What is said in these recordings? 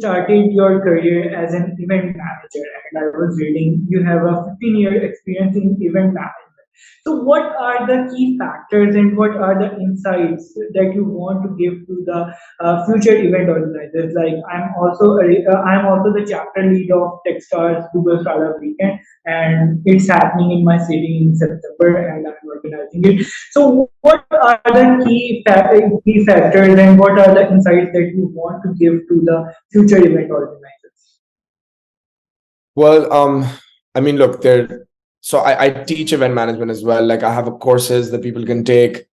started your career as an event manager, and I was reading you have a 15-year experience in event management. So, what are the key factors and what are the insights that you want to give to the future event organizers? Like, I'm also the chapter lead of Techstars Google Startup Weekend, and it's happening in my city in September, and I'm organizing it. So, what are the key factors and what are the insights that you want to give to the future event organizers? Well, I mean, look, so I teach event management as well. Like I have courses that people can take.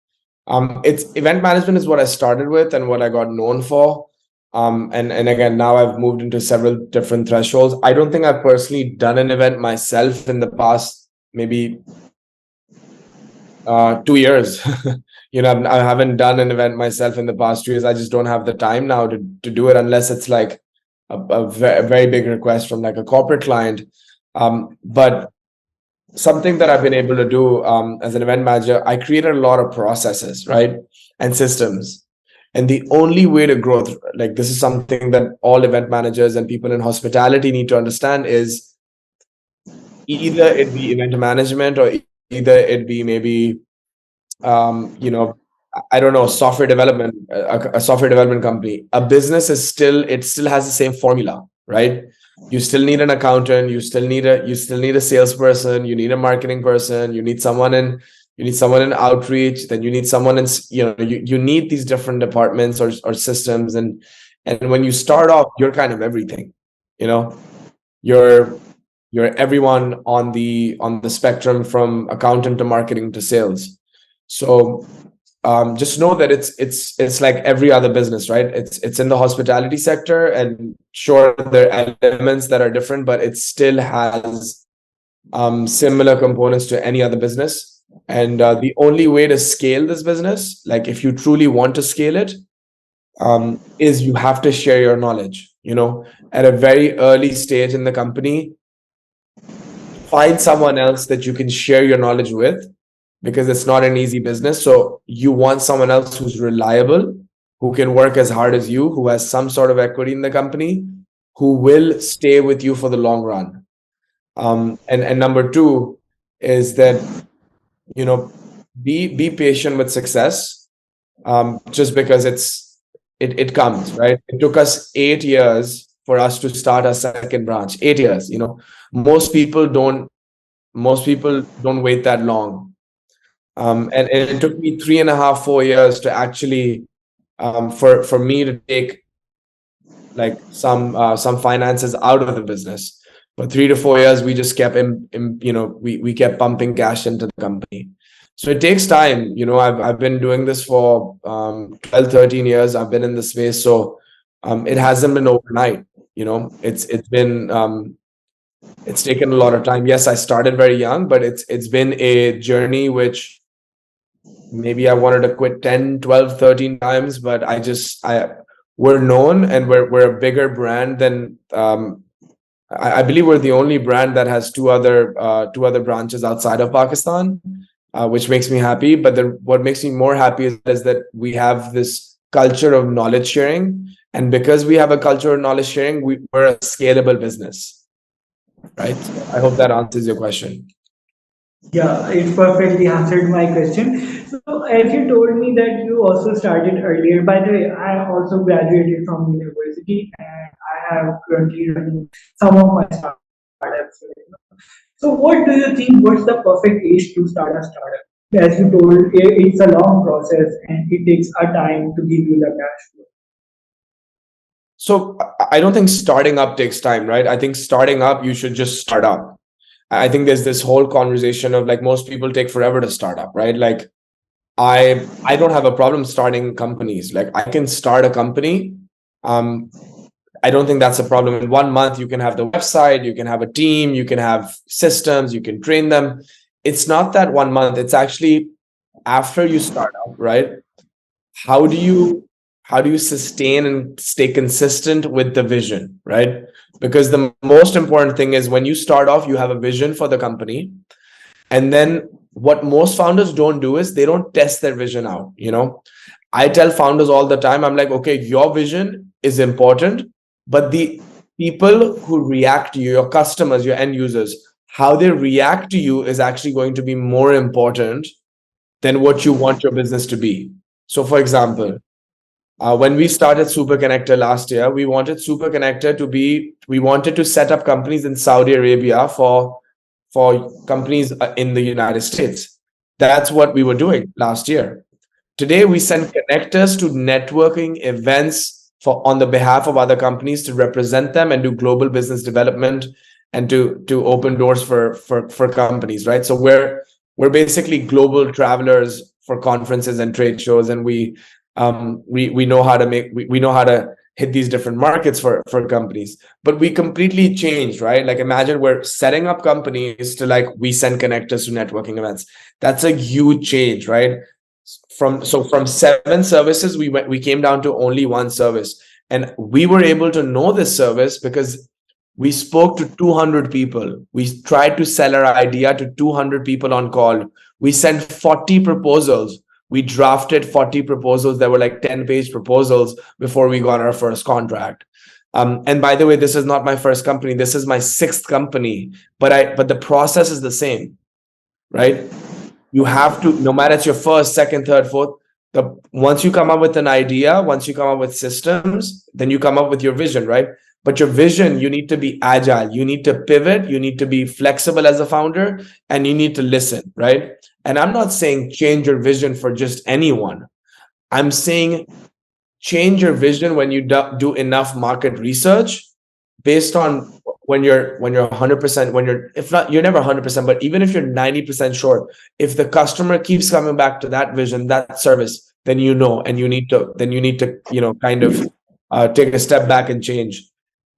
It's event management is what I started with and what I got known for. And again, now I've moved into several different thresholds. I don't think I've personally done an event myself in the past, maybe 2 years. I haven't done an event myself in the past 2 years. I just don't have the time now to do it unless it's like a very big request from like a corporate client. But something that I've been able to do as an event manager, I created a lot of processes, right? And systems. And the only way to grow, like this is something that all event managers and people in hospitality need to understand is either it be event management or either it be maybe, I don't know, software development, a software development company. A business it still has the same formula, right? You still need an accountant, you still need a salesperson, you need a marketing person, you need someone in outreach, then you need someone in, you need these different departments or systems. And when you start off, you're kind of everything, you're everyone on the spectrum from accountant to marketing to sales. So just know that it's like every other business, right? It's in the hospitality sector, and sure, there are elements that are different, but it still has similar components to any other business. And the only way to scale this business, like if you truly want to scale it, is you have to share your knowledge. At a very early stage in the company, find someone else that you can share your knowledge with, because it's not an easy business. So you want someone else who's reliable, who can work as hard as you, who has some sort of equity in the company, who will stay with you for the long run. And number two is that, be patient with success, just because it comes, right? It took us 8 years for us to start our second branch. 8 years, most people don't wait that long. And it took me 3.5, 4 years to actually, for me to take like some finances out of the business. For 3 to 4 years, we just kept we kept pumping cash into the company. So it takes time. I've been doing this for 12, 13 years. I've been in the space. So it hasn't been overnight. It's taken a lot of time. Yes, I started very young, but it's been a journey which maybe I wanted to quit 10, 12, 13 times, but we're known, and we're a bigger brand than, I believe we're the only brand that has two other branches outside of Pakistan, which makes me happy. But what makes me more happy is that we have this culture of knowledge sharing. And because we have a culture of knowledge sharing, we're a scalable business, right? So I hope that answers your question. Yeah, it perfectly answered my question. So, as you told me that you also started earlier, by the way, I also graduated from university and I have currently running some of my startups. So, what do you think? What's the perfect age to start a startup? As you told, it's a long process and it takes a time to give you the cash flow. So I don't think starting up takes time, right? I think starting up, you should just start up. I think there's this whole conversation of like most people take forever to start up, right? Like I don't have a problem starting companies. Like I can start a company. I don't think that's a problem. In 1 month, you can have the website, you can have a team, you can have systems, you can train them. It's not that 1 month. It's actually after you start up, right? How do you sustain and stay consistent with the vision, right? Because the most important thing is when you start off, you have a vision for the company. And then what most founders don't do is they don't test their vision out. I tell founders all the time, I'm like, okay, your vision is important, but the people who react to you, your customers, your end users, how they react to you is actually going to be more important than what you want your business to be. So, for example, when we started Super Connector last year, we wanted Super Connector to be, we wanted to set up companies in Saudi Arabia for companies in the United States. That's what we were doing last year. Today, we send connectors to networking events for on the behalf of other companies to represent them and do global business development and to open doors for companies, right? So we're basically global travelers for conferences and trade shows, and we know how to we know how to hit these different markets for companies. But we completely changed, right? Like imagine we're setting up companies to like we send connectors to networking events. That's a huge change, right? From 7 services we came down to only one service, and we were able to know this service because we spoke to 200 people. We tried to sell our idea to 200 people on call. We sent 40 proposals. We drafted 40 proposals that were like 10-page proposals before we got our first contract. And by the way, this is not my first company. This is my 6th company, but the process is the same, right? You have to, no matter it's your first, second, third, fourth, once you come up with an idea, once you come up with systems, then you come up with your vision, right? But your vision, you need to be agile, you need to pivot, you need to be flexible as a founder, and you need to listen, right? And I'm not saying change your vision for just anyone. I'm saying change your vision when you do enough market research based on when you're 100%, when you're, if not, you're never 100%, but even if you're 90% sure, if the customer keeps coming back to that vision, that service, then you know, and you need to kind of take a step back and change.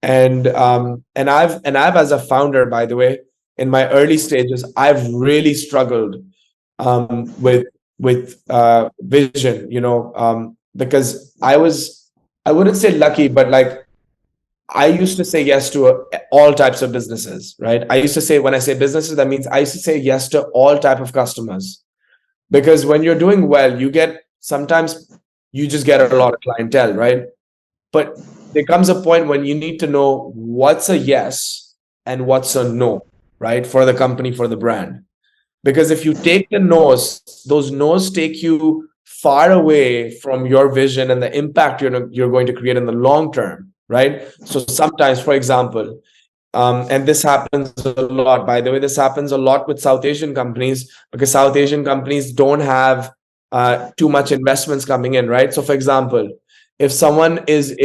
And I've as a founder, by the way, in my early stages, I've really struggled with vision, because I wouldn't say lucky, but like I used to say yes to all types of businesses, right? I used to say, when I say businesses, that means I used to say yes to all type of customers, because when you're doing well, sometimes you just get a lot of clientele, right? But there comes a point when you need to know what's a yes and what's a no, right? For the company, for the brand. Because if you take the no's, those no's take you far away from your vision and the impact you're going to create in the long term, right? So sometimes, for example, and this happens a lot, by the way, this happens a lot with South Asian companies, because South Asian companies don't have too much investments coming in, right? So for example, if someone is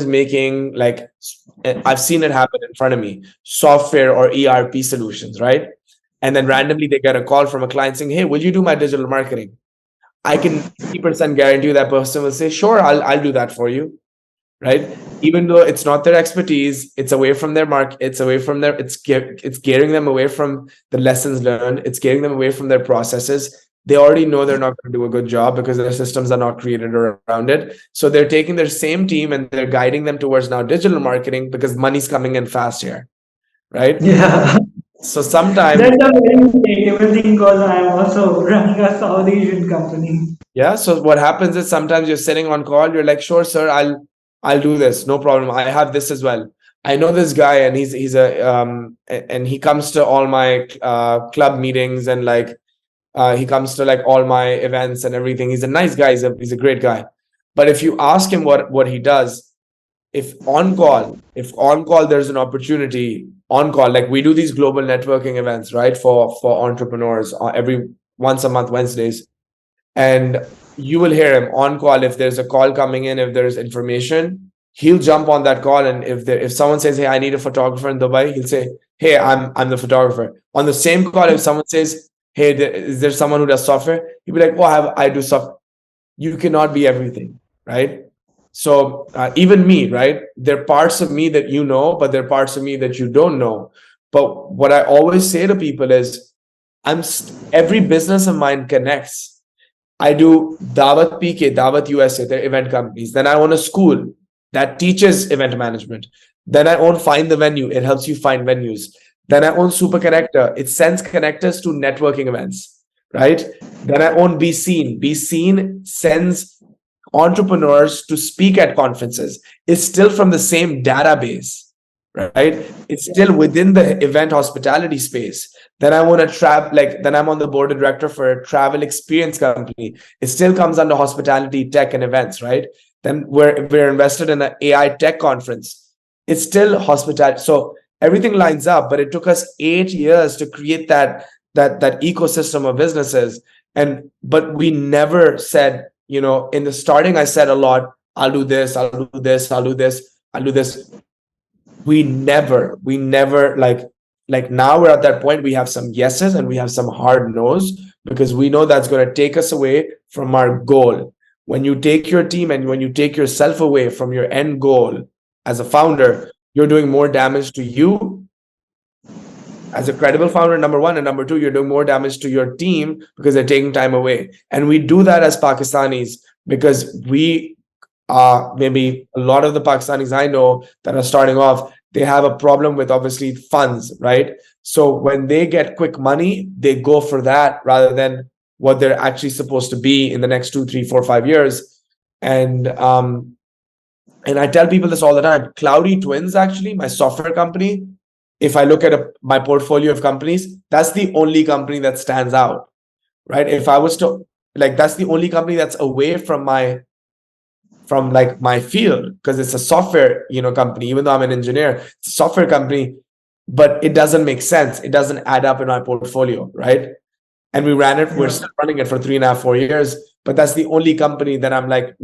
making, like, I've seen it happen in front of me, software or ERP solutions, right? And then randomly they get a call from a client saying, hey, will you do my digital marketing? I can 50% guarantee you that person will say, sure, I'll do that for you, right? Even though it's not their expertise, it's away from their mark, it's away from their, it's gearing them away from the lessons learned, it's gearing them away from their processes. They already know they're not going to do a good job because their systems are not created around it. So they're taking their same team and they're guiding them towards now digital marketing because money's coming in fast here, right? Yeah. So sometimes That's a very relatable thing because I'm also running a South Asian company. yeah. So what happens is sometimes you're sitting on call, you're like, sure, sir, I'll do this. No problem. I have this as well. I know this guy and and he comes to all my club meetings, and like he comes to like all my events and everything. He's a nice guy, he's a great guy. But if you ask him what he does, if on call there's an opportunity on call, like we do these global networking events, right, for entrepreneurs every once a month Wednesdays, and you will hear him on call. If there's a call coming in, if there's information, he'll jump on that call. And if someone says, hey, I need a photographer in Dubai, he'll say, hey, I'm the photographer. On the same call, if someone says, hey, is there someone who does software, he'll be like, oh, I do software. You cannot be everything, right? So even me, right, there are parts of me that you know, but there are parts of me that you don't know. But what I always say to people is, every business of mine connects. I do Dawat PK, Dawat USA, they're event companies. Then I own a school that teaches event management. Then I own Find the Venue, it helps you find venues. Then I own Super Connector, it sends connectors to networking events, right? Then I own Be Seen. Be Seen sends entrepreneurs to speak at conferences. It's still from the same database, right? It's still within the event hospitality space. Then I want to travel, like, then I'm on the board of director for a travel experience company. It still comes under hospitality, tech, and events, right? Then we're invested in an AI tech conference. It's still hospitality. So everything lines up, but it took us 8 years to create that ecosystem of businesses. And but we never said, in the starting, I said a lot, I'll do this, I'll do this, I'll do this, I'll do this. We never like now we're at that point. We have some yeses and we have some hard no's, because we know that's going to take us away from our goal. When you take your team and when you take yourself away from your end goal as a founder, you're doing more damage to you as a credible founder, number one, and number two, you're doing more damage to your team because they're taking time away. And we do that as Pakistanis because we maybe a lot of the Pakistanis I know that are starting off, they have a problem with obviously funds, right? So when they get quick money, they go for that rather than what they're actually supposed to be in the next 2, 3, 4, 5 years. And I tell people this all the time. Cloudi Twins, actually, my software company, if I look at my portfolio of companies, that's the only company that stands out, right? If I was to, like, that's the only company that's away from like my field, because it's a software, company. Even though I'm an engineer, it's a software company, but it doesn't make sense. It doesn't add up in my portfolio, right? And we're still running it for 3.5, 4 years, but that's the only company that I'm like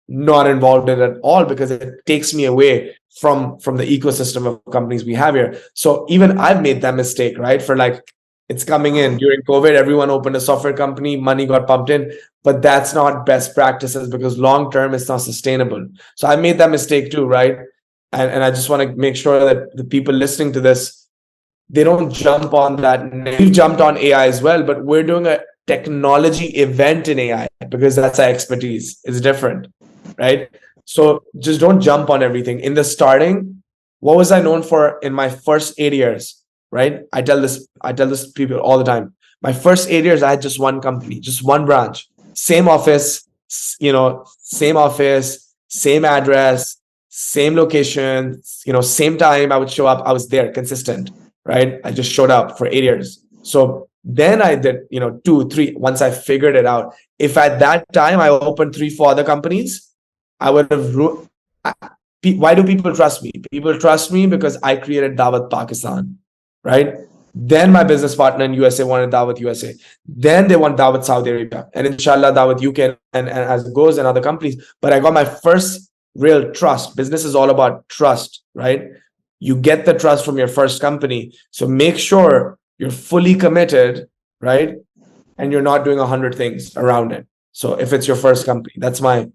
not involved in at all, because it takes me away from the ecosystem of companies we have here. So even I've made that mistake, right? For like, it's coming in during COVID, everyone opened a software company, money got pumped in, but that's not best practices, because long term it's not sustainable. So I made that mistake too, right? And I just want to make sure that the people listening to this, they don't jump on that. We've jumped on AI as well, but we're doing a technology event in AI because that's our expertise. It's different, right? So just don't jump on everything. In the starting, what was I known for in my first 8 years? Right? I tell this to people all the time. My first 8 years, I had just one company, just one branch, same office, same office, same address, same location, same time I would show up. I was there, consistent, right? I just showed up for 8 years. So then I did, 2, 3, once I figured it out. If at that time I opened 3, 4 other companies, I would have. Why do people trust me? People trust me because I created Dawat Pakistan, right? Then my business partner in USA wanted Dawat USA. Then they want Dawat Saudi Arabia, and inshallah Dawat UK, and as it goes, and other companies. But I got my first real trust. Business is all about trust, right? You get the trust from your first company. So make sure you're fully committed, right? And you're not doing 100 things around it. So if it's your first company, that's my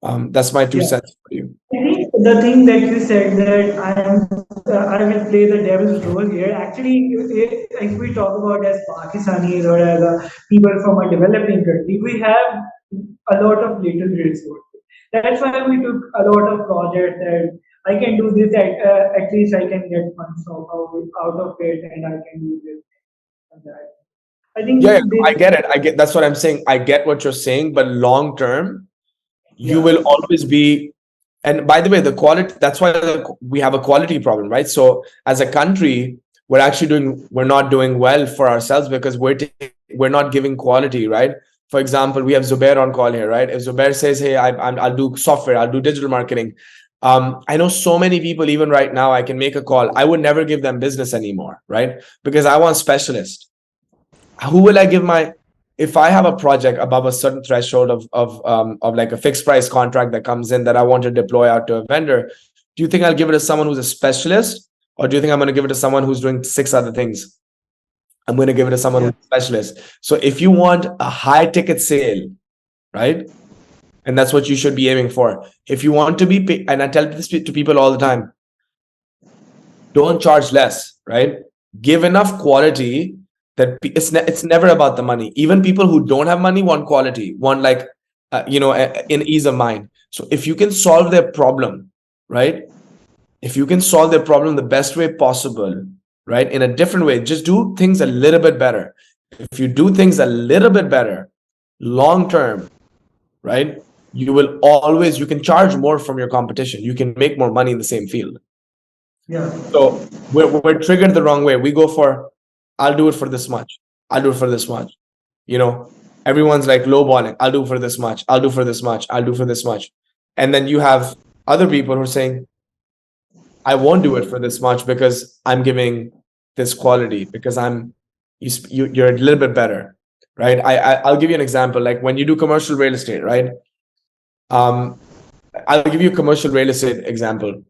2 cents for you. I think the thing that you said that I will play the devil's role here. Actually, if we talk about as Pakistanis or as people from a developing country, we have a lot of little resources. That's why we took a lot of projects that I can do this. At least I can get funds out of it, and I can do this and that. I think Yeah, I this. get it. That's what I'm saying. I get what you're saying, but long term, you Yeah. will always be. And by the way, the quality, that's why we have a quality problem, right? So as a country, we're not doing well for ourselves because we're not giving quality, right? For example, we have Zubair on call here, right? If Zubair says, hey, I'll do software, I'll do digital marketing. I know so many people, even right now, I can make a call. I would never give them business anymore, right? Because I want specialists. Who will I give my, if I have a project above a certain threshold of like a fixed price contract that comes in that I want to deploy out to a vendor, do you think I'll give it to someone who's a specialist, or do you think I'm going to give it to someone who's doing 6 other things? I'm going to give it to someone who's a specialist. So if you want a high ticket sale, right? And that's what you should be aiming for. If you want to be, and I tell this to people all the time, don't charge less, right? Give enough quality that it's never about the money. Even people who don't have money want quality, want like in ease of mind. So if you can solve their problem, right? If you can solve their problem the best way possible, right? In a different way, just do things a little bit better. If you do things a little bit better, long term, right? you can charge more from your competition. You can make more money in the same field. Yeah. So we're triggered the wrong way. We go for, I'll do it for this much. I'll do it for this much. You know, everyone's like lowballing. I'll do it for this much. I'll do for this much. I'll do for this much. And then you have other people who are saying, I won't do it for this much because I'm giving this quality, because you're a little bit better, right? I'll give you an example. Like when you do commercial real estate, right? I'll give you a commercial real estate example.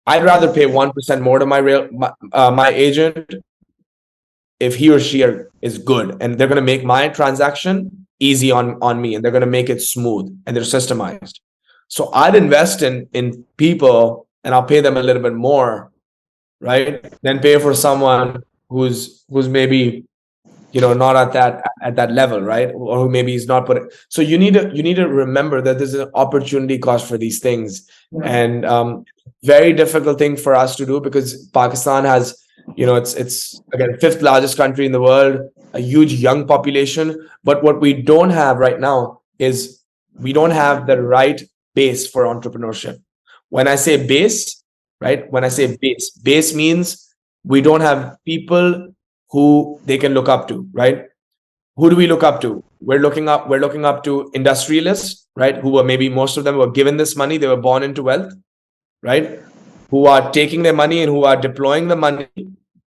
I'd rather pay 1% more to my agent if he or she is good, and they're going to make my transaction easy on me, and they're going to make it smooth, and they're systemized. So I'd invest in people, and I'll pay them a little bit more, right? Then pay for someone who's maybe not at that level, right? Or who maybe is not putting. So you need to remember that there's an opportunity cost for these things. Yeah. And very difficult thing for us to do, because Pakistan has, it's again fifth largest country in the world, a huge young population. But what we don't have right now is we don't have the right base for entrepreneurship. When I say base, right? When I say base means we don't have people who they can look up to, right? Who do we look up to? We're looking up to industrialists, right? Who were, maybe most of them were given this money, they were born into wealth, right? Who are taking their money and who are deploying the money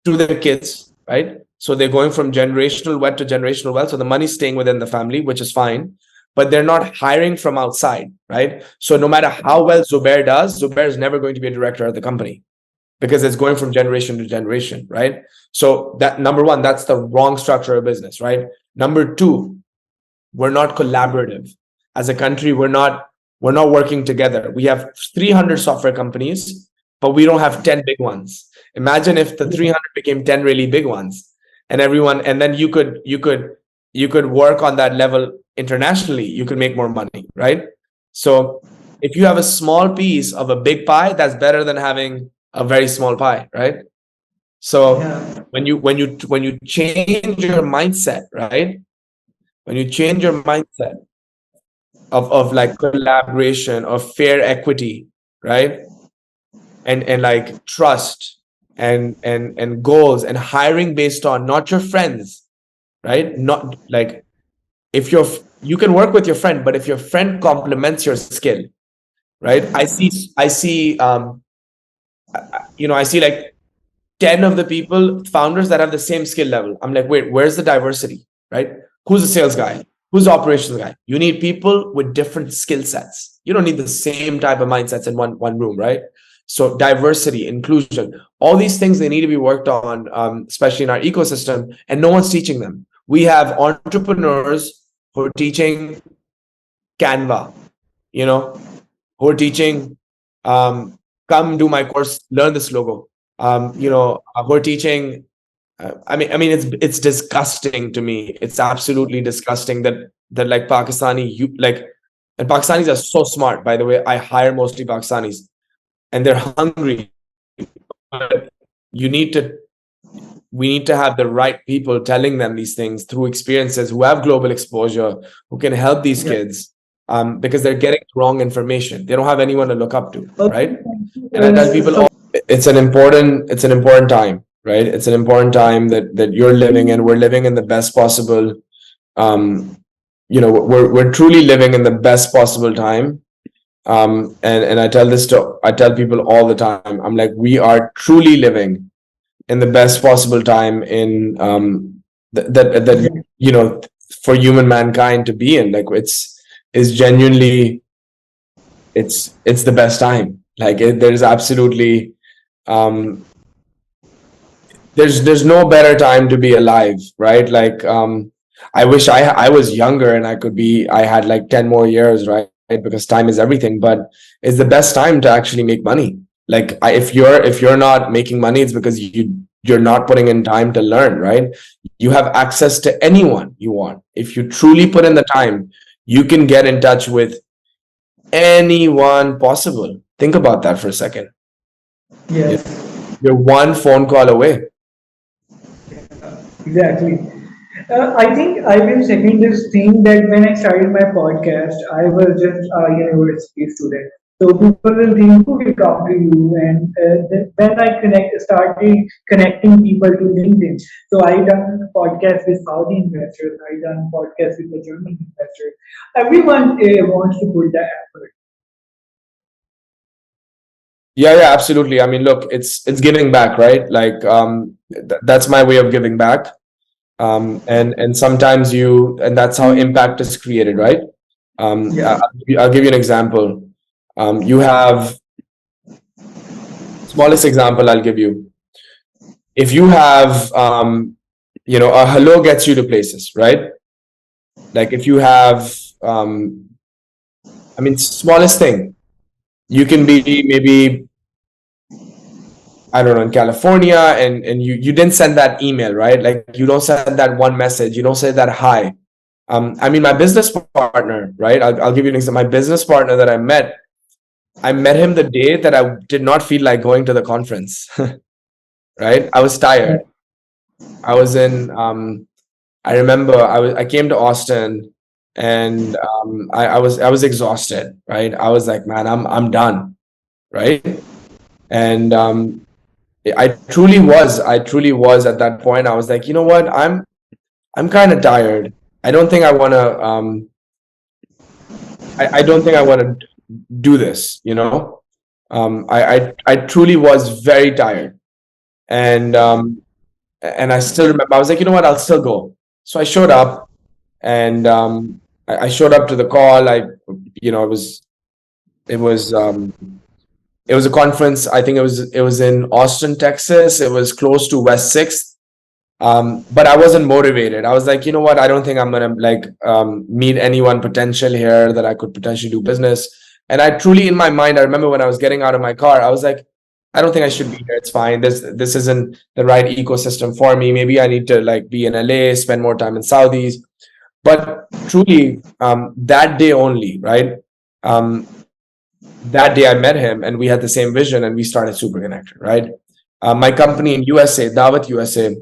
to their kids, right? So they're going from generational wealth to generational wealth. So the money's staying within the family, which is fine, but they're not hiring from outside, right? So no matter how well Zubair does, Zubair is never going to be a director of the company, because it's going from generation to generation, right? So that, number one, that's the wrong structure of business, right? Number two, we're not collaborative. As a country, we're not working together. We have 300 software companies, but we don't have 10 big ones. Imagine if the 300 became 10 really big ones, and then you could work on that level internationally. You could make more money, right? So if you have a small piece of a big pie, that's better than having a very small pie, right? So Yeah. when you change your mindset, right? When you change your mindset of like collaboration, of fair equity, right? And like trust and goals, and hiring based on not your friends, right? Not like, if you can work with your friend, but if your friend complements your skill, right? I see like 10 of the people, founders, that have the same skill level. I'm like, wait, where's the diversity, right? Who's the sales guy? Who's the operations guy? You need people with different skill sets. You don't need the same type of mindsets in one room, right? So diversity, inclusion, all these things, they need to be worked on, especially in our ecosystem, and no one's teaching them. We have entrepreneurs who are teaching Canva, who are teaching, come do my course, learn this logo. Who are teaching. I mean, it's disgusting to me. It's absolutely disgusting that like and Pakistanis are so smart. By the way, I hire mostly Pakistanis, and they're hungry. But you need to we need to have the right people telling them these things through experiences, who have global exposure, who can help these kids, because they're getting wrong information. They don't have anyone to look up to, Okay. right? And I tell people, it's an important time, right? It's an important time that you're living in. We're living in the best possible, we're truly living in the best possible time. And I tell people all the time, I'm like, we are truly living in the best possible time in that for human mankind to be in. Like, it's genuinely, it's the best time. Like, there's absolutely, there's no better time to be alive, right? Like, I wish I was younger and I had like 10 more years, right? Because time is everything. But it's the best time to actually make money. Like, if you're not making money, it's because you're not putting in time to learn, right? You have access to anyone you want. If you truly put in the time, you can get in touch with anyone possible. Think about that for a second. Yes. You're one phone call away. Exactly. I think I will second this thing that when I started my podcast, I was just a university student. So people will think who will talk to you, and when I started connecting people to LinkedIn. So I done podcast with Saudi investors, I done podcast with the German investors. Everyone wants to put the effort. Yeah, yeah, absolutely. I mean, look, it's giving back, right? Like that's my way of giving back. And sometimes and that's how impact is created, right? Yeah. I'll give you an example. You have smallest example I'll give you. If you have a hello gets you to places, right? Like if you have I mean, smallest thing, you can be maybe, I don't know, in California, and you didn't send that email, right? Like you don't send that one message, you don't say that hi. I mean, my business partner, right? I'll give you an example. My business partner that I met him the day that I did not feel like going to the conference, right? I was tired. I was in, I remember I came to Austin, and I was exhausted, right? I was like, man, I'm done, right? And I truly was at that point. I was like, you know what? I'm kind of tired. I don't think I want to I don't think I want to do this, you know. I truly was very tired, and I still remember. I was like, you know what? I'll still go. So I showed up, and I showed up to the call. It was it was a conference. I think it was in Austin, Texas. It was close to West Sixth. But I wasn't motivated. I was like, you know what? I don't think I'm gonna meet anyone potential here that I could potentially do business. And I truly, in my mind, I remember when I was getting out of my car, I was like, I don't think I should be here. It's fine. This isn't the right ecosystem for me. Maybe I need to like be in LA, spend more time in Saudis. But truly, that day only, right? Um, that day I met him, and we had the same vision, and we started Super Connected, right? My company in USA, Dawat USA,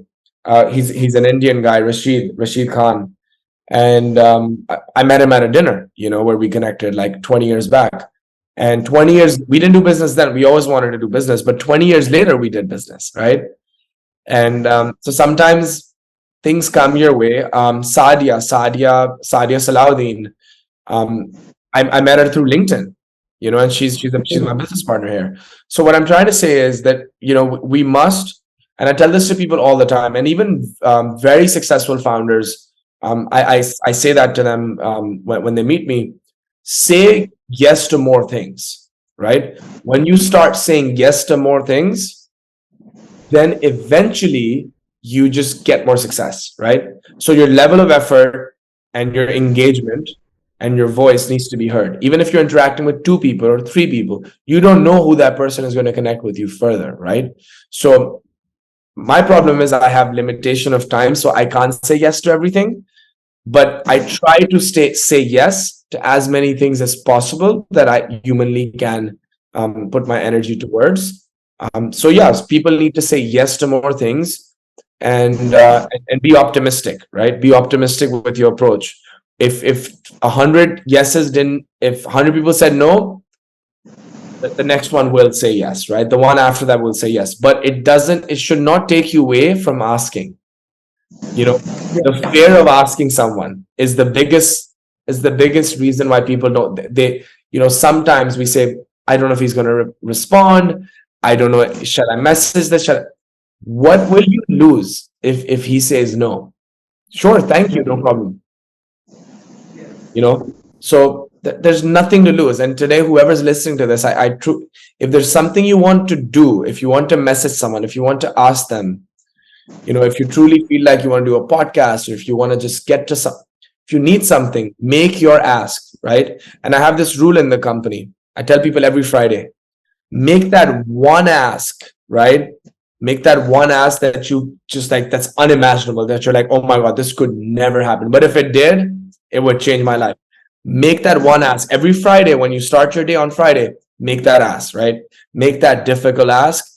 he's an Indian guy, Rashid Khan, and I met him at a dinner, where we connected like 20 years back. And 20 years, we didn't do business then. We always wanted to do business, but 20 years later, we did business, right? And so sometimes things come your way. Sadia Salahuddin. Um, I met her through LinkedIn, and she's my business partner here. So what I'm trying to say is that we must, and I tell this to people all the time, and even very successful founders, I say that to them when they meet me. Say yes to more things, right? When you start saying yes to more things, then eventually you just get more success, right? So your level of effort and your engagement and your voice needs to be heard. Even if you're interacting with two people or three people, you don't know who that person is going to connect with you further, right? So my problem is I have limitation of time, so I can't say yes to everything, but I try to say yes to as many things as possible that I humanly can put my energy towards. So yes, people need to say yes to more things, and be optimistic, right? Be optimistic with your approach. If 100 yeses didn't, if 100 people said no, the next one will say yes, right? The one after that will say yes, but it should not take you away from asking. you know the fear of asking someone is the biggest reason why people don't, sometimes we say, I don't know if he's going to respond. I don't know, shall I message this? What will you lose if he says no? Sure, thank you, no problem. So there's nothing to lose. And today, whoever's listening to this, if there's something you want to do, if you want to message someone, if you want to ask them, if you truly feel like you want to do a podcast, or if you want to just get to if you need something, make your ask, right? And I have this rule in the company. I tell people every Friday, make that one ask, right? Make that one ask that you just like, that's unimaginable, that you're like, oh my God, this could never happen. But if it did, it would change my life. Make that one ask every Friday. When you start your day on Friday, make that ask, right? Make that difficult ask.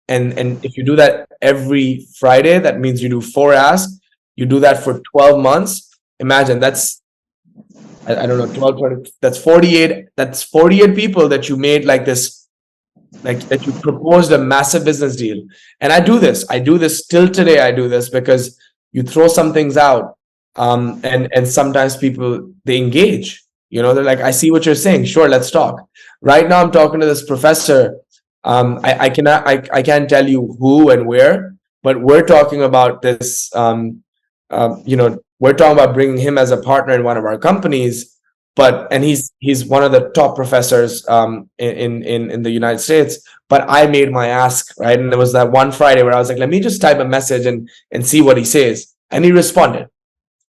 And if you do that every Friday, that means you do 4 asks. You do that for 12 months. Imagine that's, I don't know, 12, 20, that's 48. That's 48 people that you made like this, like that you proposed a massive business deal. And I do this till today. I do this because you throw some things out, and sometimes people, they engage. They're like, I see what you're saying, sure, let's talk. Right now I'm talking to this professor. I can't tell you who and where, but we're talking about this. We're talking about bringing him as a partner in one of our companies. And he's one of the top professors in the United States. But I made my ask, right, and there was that one Friday where I was like, let me just type a message and see what he says, and he responded,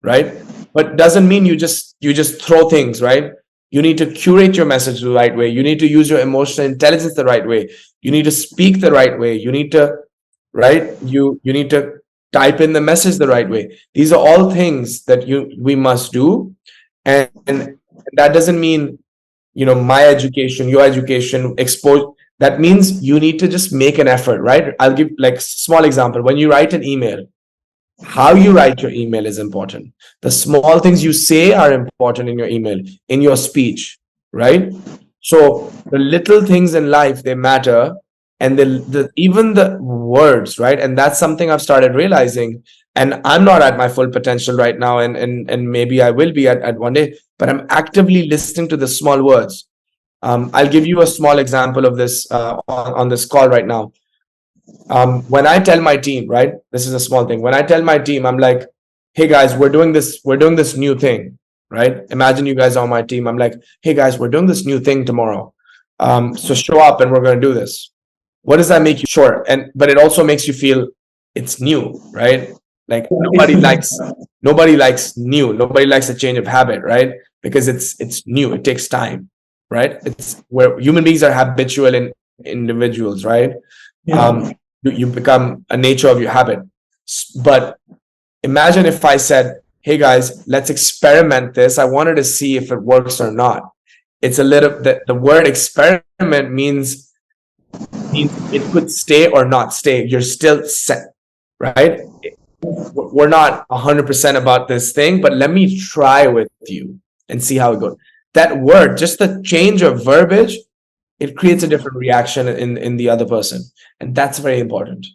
right? But doesn't mean you just throw things, right? You need to curate your message the right way. You need to use your emotional intelligence the right way. You need to speak the right way. You need to, right? You need to type in the message the right way. These are all things that we must do. And that doesn't mean, my education, your education, expose. That means you need to just make an effort, right? I'll give like small example. When you write an email, how you write your email is important. The small things you say are important in your email, in your speech, right? So the little things in life, they matter. And even the words, right? And that's something I've started realizing. And I'm not at my full potential right now, and maybe I will be at one day, but I'm actively listening to the small words. I'll give you a small example of this on this call right now. When I tell my team, right, this is a small thing. When I tell my team, I'm like, hey guys, we're doing this new thing, right? Imagine you guys are on my team. I'm like, hey guys, we're doing this new thing tomorrow. So show up and we're going to do this. What does that make you? Sure. But it also makes you feel it's new, right? Like nobody likes new. Nobody likes a change of habit, right? Because it's new. It takes time, right? It's where human beings are habitual in individuals, right? Yeah. You become a nature of your habit. But imagine if I said, hey guys, let's experiment this. I wanted to see if it works or not. It's a little, the word experiment means it could stay or not stay. You're still set, right? We're not 100% about this thing, but let me try with you and see how it goes. That word, just the change of verbiage, it creates a different reaction in the other person, and that's very important.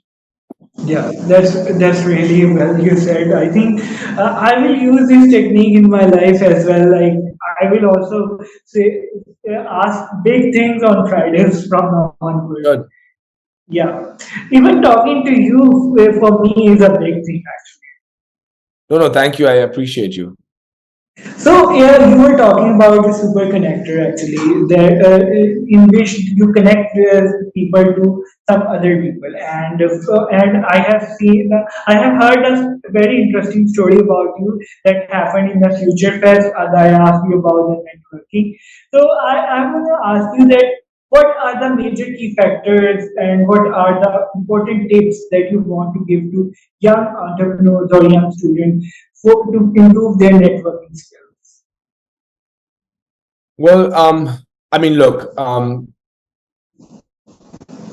Yeah, that's really well you said. I think I will use this technique in my life as well. Like I will also say ask big things on Fridays from now onwards. Good. Yeah, even talking to you for me is a big thing actually. No, thank you. I appreciate you. So yeah, you were talking about the super connector actually, that in which you connect people to some other people, and I have seen, I have heard a very interesting story about you that happened in the Future Fest. As I asked you about the networking, so I'm going to ask you that what are the major key factors and what are the important tips that you want to give to young entrepreneurs or young students to improve their networking skills? Well, I mean, look,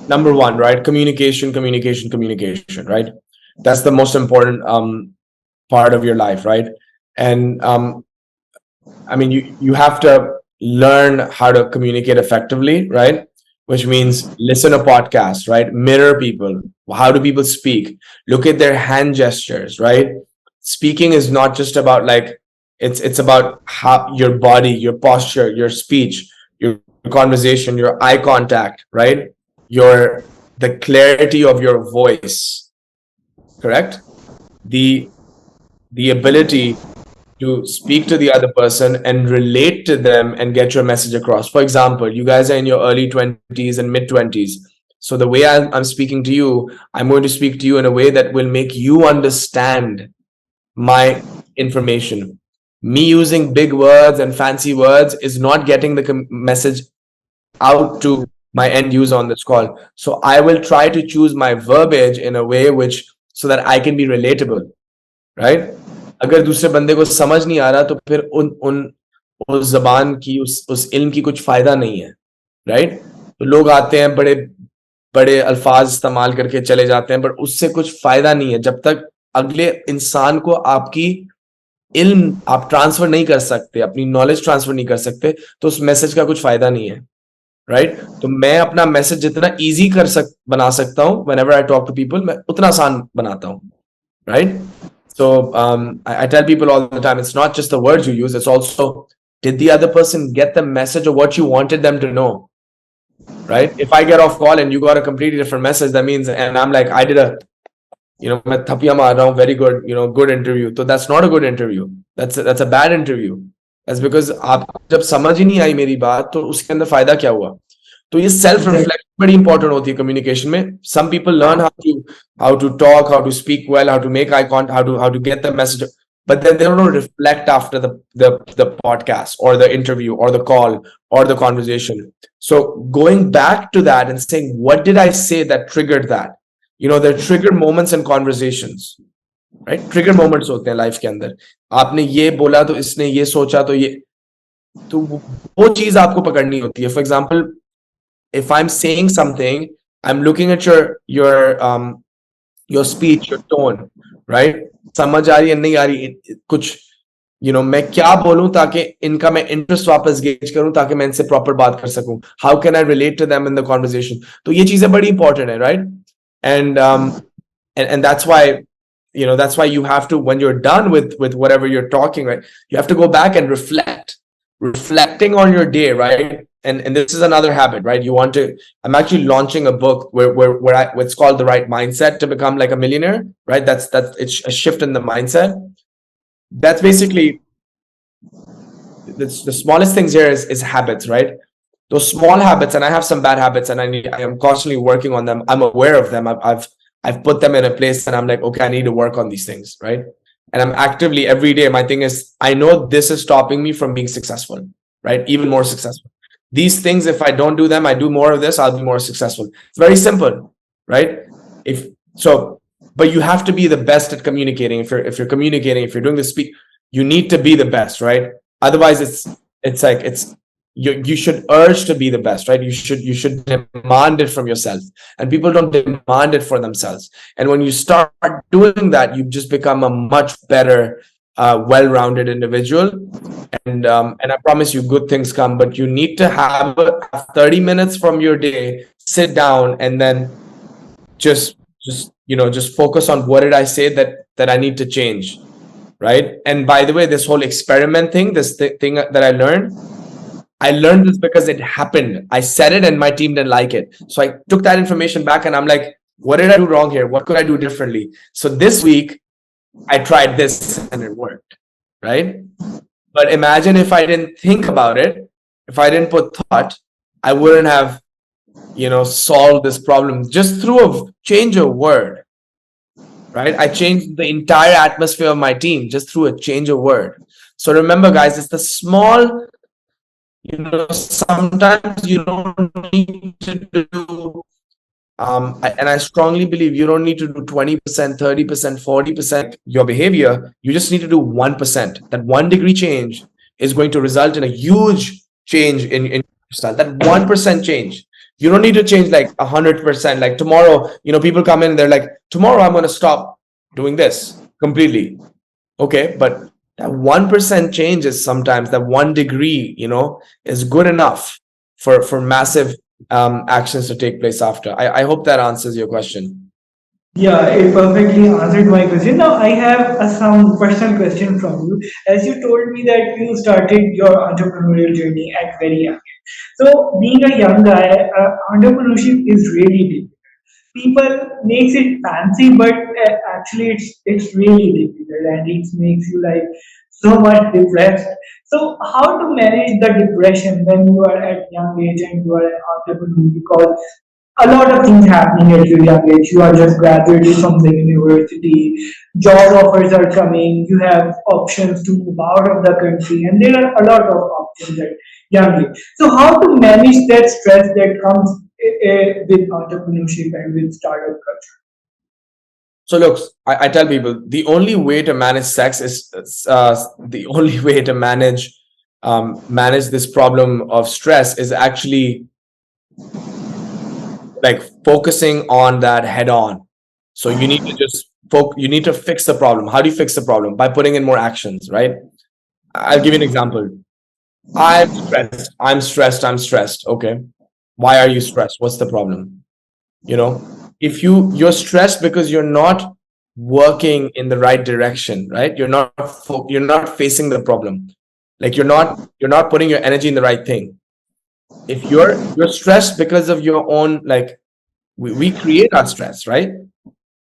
number one, right? Communication, right? That's the most important part of your life, right? And I mean, you have to learn how to communicate effectively, right? Which means listen to podcasts, right? Mirror people. How do people speak? Look at their hand gestures, right? Speaking is not just about like it's about how your body, your posture, your speech, your conversation, your eye contact, right? Your the clarity of your voice, correct? The the ability to speak to the other person and relate to them and get your message across. For example, you guys are in your early 20s and mid 20s. So the way I'm speaking to you, I'm going to speak to you in a way that will make you understand my information. Me using big words and fancy words is not getting the message out to my end user on this call. So I will try to choose my verbiage in a way which so that I can be relatable, right? अगर दूसरे बंदे को समझ नहीं आ रहा तो फिर उन उन उस जबान की उस इल्म की कुछ फायदा नहीं है, राइट? तो लोग आते हैं बड़े बड़े अल्फाज इस्तेमाल करके चले जाते हैं, बट उससे कुछ फायदा नहीं है जब तक अगले इंसान को आपकी इल्म आप ट्रांसफर नहीं कर सकते, अपनी नॉलेज ट्रांसफर नहीं कर सकते, तो उस मैसेज का कुछ फायदा नहीं है, राइट? तो मैं अपना मैसेज जितना इजी बना सकता हूँ whenever I talk to people, मैं उतना आसान बनाता हूँ, right? So I tell people all the time, it's not just the words you use, it's also, did the other person get the message of what you wanted them to know, right? If I get off call and you got a completely different message, that means, and I'm like, I did a, मैं थपिया मार रहा हूँ, very good, good interview, so that's not a good interview, that's a bad interview. That's because आप जब समझ ही नहीं आई मेरी बात, तो उसके अंदर फायदा क्या हुआ? तो ये सेल्फ रिफ्लेक्शन बड़ी इंपॉर्टेंट होती है कम्युनिकेशन में. Some people learn how to talk, how to speak well, how to make eye contact, how to get the message, but then they don't reflect after the podcast or the interview or the call or the conversation. So going back to that and saying, what did I say that triggered that? There are trigger moments in conversations, right? Trigger moments होते हैं life के अंदर. आपने ये बोला तो इसने ये सोचा, तो वो चीज आपको पकड़नी होती है. For example, if I'm saying something, I'm looking at your speech, your tone, right? समझ आ रही है नहीं आ रही, कुछ मैं क्या बोलूं ताकि इनका मैं इंटरेस्ट वापस गेज करूं, ताकि मैं इनसे प्रॉपर बात कर सकूं. How can I relate to them in the conversation? तो ये चीजें बड़ी इंपॉर्टेंट है, right? And that's why that's why you have to, when you're done with whatever you're talking, right, you have to go back and reflecting on your day, right? And this is another habit, right? I'm actually launching a book where it's called The Right Mindset to Become Like a Millionaire, right? That's it's a shift in the mindset. That's basically the smallest things here is habits, right? Those small habits, and I have some bad habits, and I am constantly working on them. I'm aware of them. I've put them in a place, and I'm like, okay, I need to work on these things, right? And I'm actively every day. My thing is, I know this is stopping me from being successful, right? Even more successful. These things, if I don't do them, I do more of this, I'll be more successful. It's very simple, right? But you have to be the best at communicating. If you're communicating, if you're doing the speak, you need to be the best, right? Otherwise, it's you should urge to be the best, right? You should demand it from yourself, and people don't demand it for themselves. And when you start doing that, you just become a much better, well-rounded individual. And I promise you, good things come. But you need to have 30 minutes from your day, sit down, and then just focus on, what did I say that I need to change, right? And by the way, this whole experiment thing, this thing that I learned this because it happened. I said it and my team didn't like it. So I took that information back and I'm like, what did I do wrong here? What could I do differently? So this week I tried this and it worked, right? But imagine if I didn't think about it, if I didn't put thought, I wouldn't have, solved this problem just through a change of word, right? I changed the entire atmosphere of my team just through a change of word. So remember, guys, it's the small, sometimes you don't need to do, and I strongly believe you don't need to do 20%, 30%, 40% your behavior. You just need to do 1%. That 1 degree change is going to result in a huge change in your style. That 1% change. You don't need to change like 100%. Like tomorrow, people come in and they're like, tomorrow I'm going to stop doing this completely. Okay, but that 1% change is sometimes, that 1 degree, is good enough for massive actions to take place after. I hope that answers your question. Yeah, it perfectly answered my question. Now, I have some personal question from you. As you told me that you started your entrepreneurial journey at very young age. So, being a young guy, entrepreneurship is really big. People makes it fancy, but actually it's really difficult and it makes you like so much depressed. So how to manage the depression when you are at young age and you are an entrepreneur, because a lot of things happening at your young age. You are just graduated from the university, job offers are coming, you have options to move out of the country, and there are a lot of options at young age. So, how to manage that stress that comes with entrepreneurship and with startup culture? So look, I tell people, the only way to manage sex is the only way to manage this problem of stress is actually like focusing on that head on. So you need to just you need to fix the problem. How do you fix the problem? By putting in more actions, right? I'll give you an example. I'm stressed. Okay. Why are you stressed? What's the problem? You know, if you're stressed because you're not working in the right direction, right? You're not facing the problem. Like you're not putting your energy in the right thing. If you're stressed because of your own, like, we create our stress, right?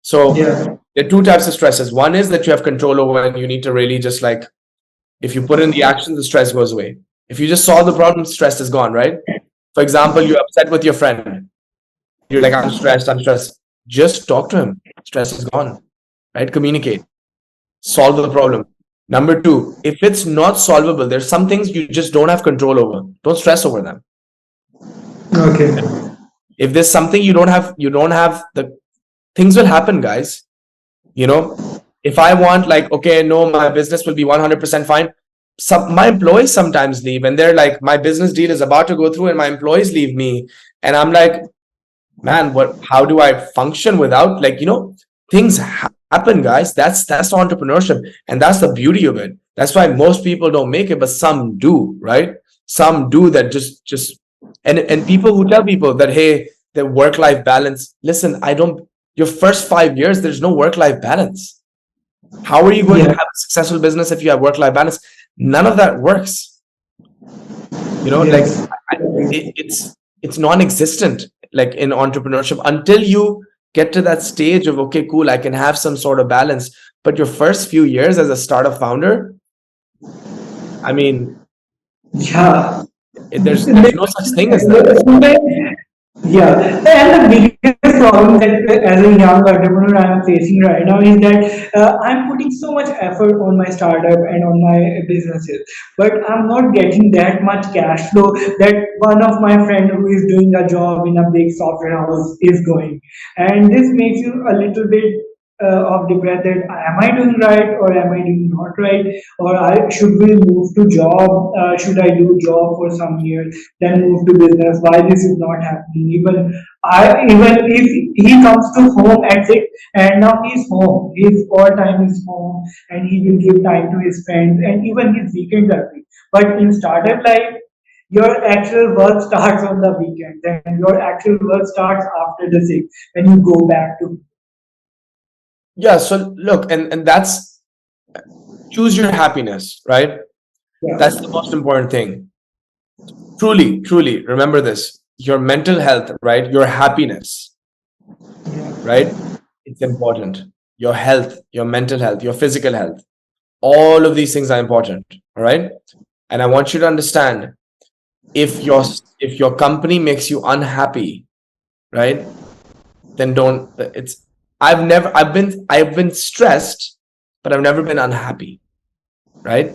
So Yeah. there are two types of stresses. One is that you have control over, and you need to really just, like, if you put in the action, the stress goes away. If you just solve the problem, stress is gone, right? For example, you're upset with your friend. You're like, I'm stressed. Just talk to him. Stress is gone, right? Communicate, solve the problem. Number two, if it's not solvable, there's some things you just don't have control over. Don't stress over them. Okay. If there's something you don't have the things will happen, guys. You know, if I want, like, okay, no, my business will be 100% fine. My employees sometimes leave, and they're like, my business deal is about to go through, and my employees leave me, and I'm like, man, how do I function without, like, things happen, guys. That's entrepreneurship, and that's the beauty of it. That's why most people don't make it, but some do, right? Some do that, just and people who tell people that, hey, the work life balance. Listen, I don't. Your first 5 years, there's no work life balance. How are you going to Yeah. have a successful business if you have work life balance? None of that works. Like, Yes. it's non-existent, like, in entrepreneurship, until you get to that stage of, okay, cool, I can have some sort of balance. But your first few years as a startup founder, I mean, Yeah. there's no such thing as that. Yeah, and the biggest problem that as a young entrepreneur I'm facing right now is that I'm putting so much effort on my startup and on my businesses, but I'm not getting that much cash flow that one of my friend who is doing a job in a big software house is going, and this makes you a little bit of regret that am I doing right or am I doing not right, or should we move to job? Should I do job for some years, then move to business? Why this is not happening? Even if he comes to home at 6, and now he's home, his all time is home, and he will give time to his friends, and even his weekends are free. But in startup life, your actual work starts on the weekends, and your actual work starts after the 6 when you go back to. Yeah, so look, and that's, choose your happiness, right? That's the Yeah. most important thing. Truly remember this. Your mental health, right? Your happiness, right? It's important. Your health, your mental health, your physical health, all of these things are important. All right. And I want you to understand, if your company makes you unhappy, right, then don't. It's I've been stressed, but I've never been unhappy, right?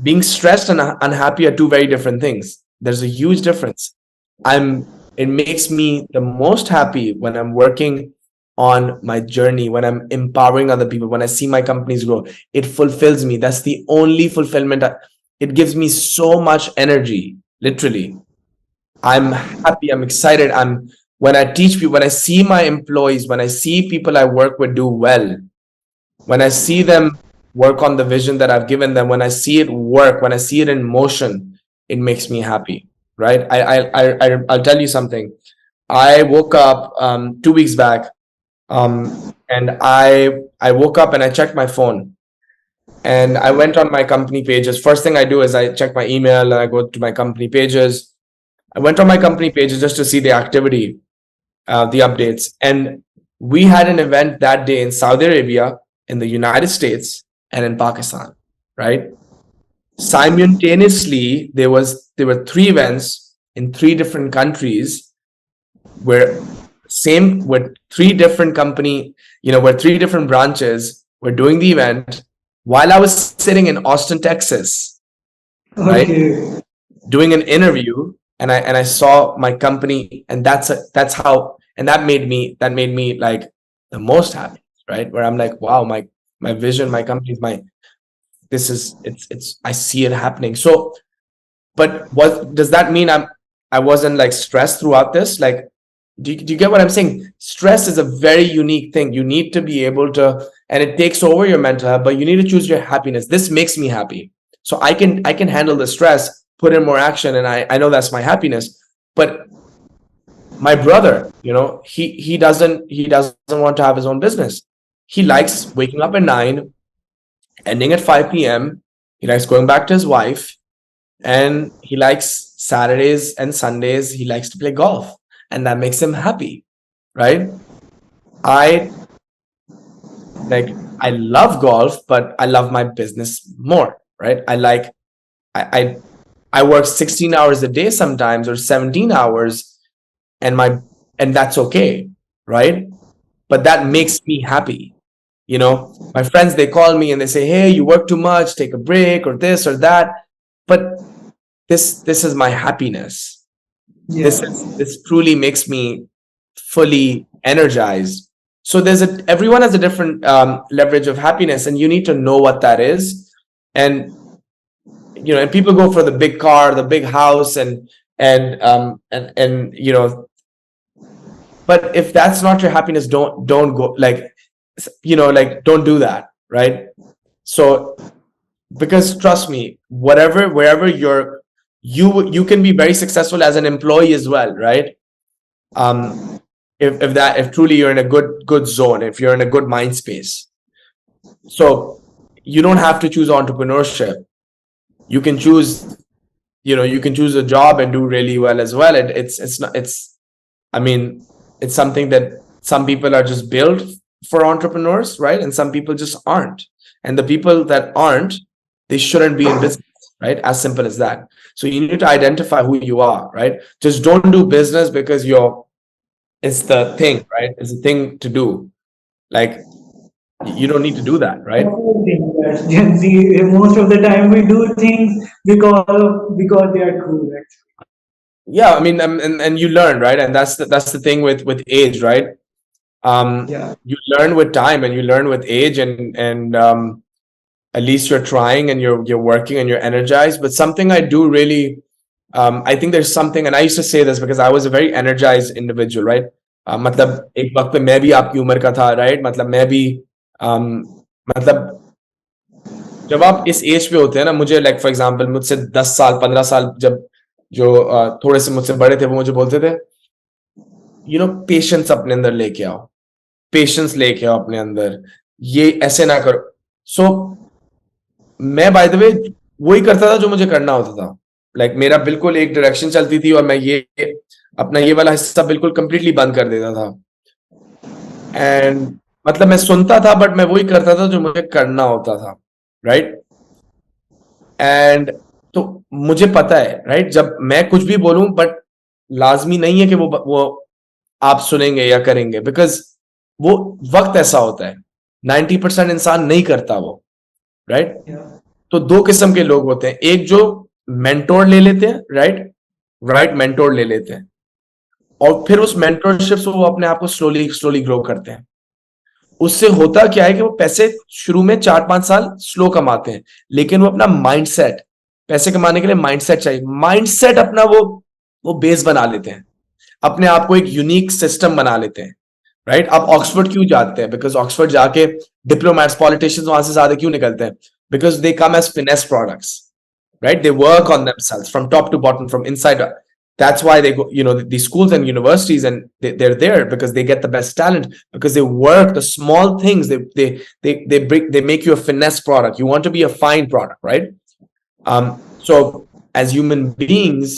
Being stressed and unhappy are two very different things. There's a huge difference. It makes me the most happy when I'm working on my journey, when I'm empowering other people, when I see my companies grow. It fulfills me. That's the only fulfillment. It gives me so much energy, literally. I'm happy, I'm excited. When I teach people, when I see my employees, when I see people I work with do well, when I see them work on the vision that I've given them, when I see it work, when I see it in motion, it makes me happy, right? I'll tell you something. I woke up 2 weeks back, and I woke up and I checked my phone, and I went on my company pages. First thing I do is I check my email and I go to my company pages. I went on my company pages just to see the activity, the updates. And we had an event that day in Saudi Arabia, in the United States, and in Pakistan, right? Simultaneously, there were three events in three different countries, where same with three different company, where three different branches were doing the event while I was sitting in Austin, Texas, right? Okay. Doing an interview, and I saw my company, and that's how, and that made me like the most happy, right? Where I'm like, wow, my vision, my company's my this is it's I see it happening. So, but what does that mean? I wasn't like stressed throughout this. Like, Do you get what I'm saying? Stress is a very unique thing. You need to be able to, and it takes over your mental health, but you need to choose your happiness. This makes me happy. So I can handle the stress, put in more action, and I know that's my happiness. But my brother, he doesn't want to have his own business. He likes waking up at 9, ending at 5 p.m. He likes going back to his wife, and he likes Saturdays and Sundays. He likes to play golf, and that makes him happy, right? I I love golf, but I love my business more, right? I I work 16 hours a day sometimes, or 17 hours, and that's okay, right? But that makes me happy. My friends, they call me and they say, hey, you work too much, take a break, or this or that. But this is my happiness. Yeah. This truly makes me fully energized. So everyone has a different leverage of happiness, and you need to know what that is. And and people go for the big car, the big house, and but if that's not your happiness, don't go, don't do that, right? So, because trust me, wherever you can be very successful as an employee as well, right? If truly you're in a good zone, if you're in a good mind space. So you don't have to choose entrepreneurship. You can choose a job and do really well as well. It's not it's I mean, it's something that some people are just built for entrepreneurs, right? And some people just aren't. And the people that aren't, they shouldn't be in business, right? As simple as that. So you need to identify who you are, right? Just don't do business because it's the thing, right? It's the thing to do. Like, you don't need to do that, right? Gen Z, most of the time we do things because they are cool. Actually. Yeah, I mean, and you learn, right? And that's the thing with age, right? Yeah. You learn with time, and you learn with age, and at least you're trying, and you're working, and you're energized. But something I do really, I think there's something, and I used to say this because I was a very energized individual, right? मतलब एक वक्त पे मैं भी आपकी उम्र का था, right? मतलब मैं भी मतलब जब आप इस एज पे होते हैं ना, मुझे लाइक फॉर एग्जांपल मुझसे 10 साल 15 साल जब जो थोड़े से मुझसे बड़े थे, वो मुझे बोलते थे, पेशेंस अपने अंदर लेके आओ, पेशेंस लेके आओ अपने अंदर, ये ऐसे ना करो. सो मैं बाय द वे वही करता था जो मुझे करना होता था. लाइक मेरा बिल्कुल एक डायरेक्शन चलती थी, और मैं ये अपना ये वाला हिस्सा बिल्कुल कंप्लीटली बंद कर देता था. एंड मतलब मैं सुनता था, बट मैं वही करता था जो मुझे करना होता था, राइट? एंड तो मुझे पता है, राइट, जब मैं कुछ भी बोलूं, बट लाजमी नहीं है कि वो आप सुनेंगे या करेंगे, बिकॉज वो वक्त ऐसा होता है. 90% इंसान नहीं करता वो, राइट? तो दो किस्म के लोग होते हैं. एक जो मेंटोर ले लेते हैं, राइट, मेंटोर ले लेते हैं, और फिर उस मेंटोरशिप से वो अपने आप को स्लोली स्लोली ग्रो करते हैं. उससे होता क्या है कि वो पैसे शुरू में 4-5 साल स्लो कमाते हैं, लेकिन वो अपना माइंडसेट, पैसे कमाने के लिए माइंडसेट चाहिए, माइंडसेट अपना वो बेस बना लेते हैं, अपने आप को एक यूनिक सिस्टम बना लेते हैं, राइट? आप ऑक्सफोर्ड क्यों जाते हैं? बिकॉज ऑक्सफोर्ड जाके डिप्लोमैट्स, पॉलिटिशियंस वहां से ज्यादा क्यों निकलते हैं? Because they come as finished products, right? They work on themselves from top to bottom, from inside out. That's why they go, these schools and universities, and they're there because they get the best talent, because they work the small things. They make you a finesse product. You want to be a fine product, right? So as human beings,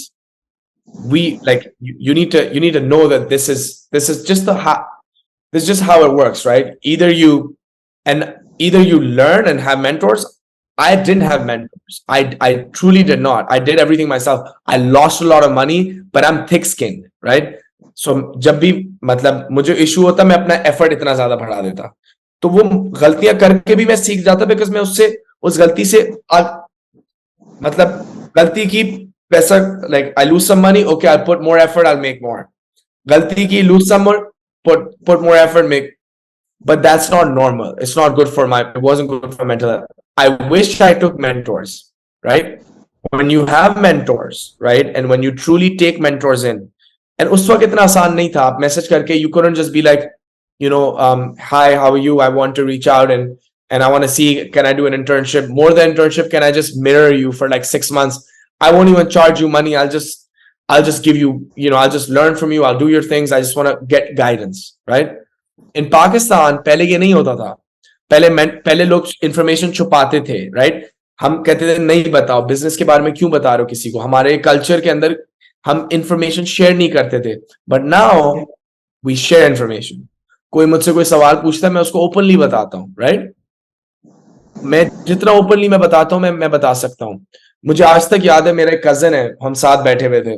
we like you need to know that this is just this is just how it works, right? Either you learn and have mentors. I didn't have mentors. I truly did not. I did everything myself. I lost a lot of money, but I'm thick-skinned, right? So जब भी मतलब मुझे issue होता, मैं अपना effort इतना ज्यादा बढ़ा देता, तो वो गलतियां करके भी मैं सीख जाता, बिकॉज मैं उस गलती से मतलब गलती की पैसा, like I lose some money, okay, I'll put more effort, I'll make more. गलती की, lose some more, put more effort, make. But that's not normal. It's not good for it wasn't good for mental health. I wish I took mentors, right? When you have mentors, right, and when you truly take mentors in, and उस वक्त इतना आसान नहीं था, आप message करके you couldn't just be like, hi, how are you, I want to reach out and I want to see, can I do an internship, more than internship, can I just mirror you for like 6 months, I won't even charge you money, I'll just give you, I'll just learn from you, I'll do your things, I just want to get guidance, right? In Pakistan पहले ये नहीं होता था, पहले लोग information छुपाते थे, right? हम कहते थे नहीं बताओ, बिजनेस के बारे में क्यों बता रहे हो किसी को, हमारे कल्चर के अंदर हम इंफॉर्मेशन शेयर नहीं करते थे, but now we share information. कोई मुझसे कोई सवाल पूछता है, मैं उसको ओपनली बताता हूँ, राइट? मैं जितना ओपनली मैं बताता हूँ, मैं बता सकता हूँ। मुझे आज तक याद है, मेरा एक कजन है, हम साथ बैठे हुए थे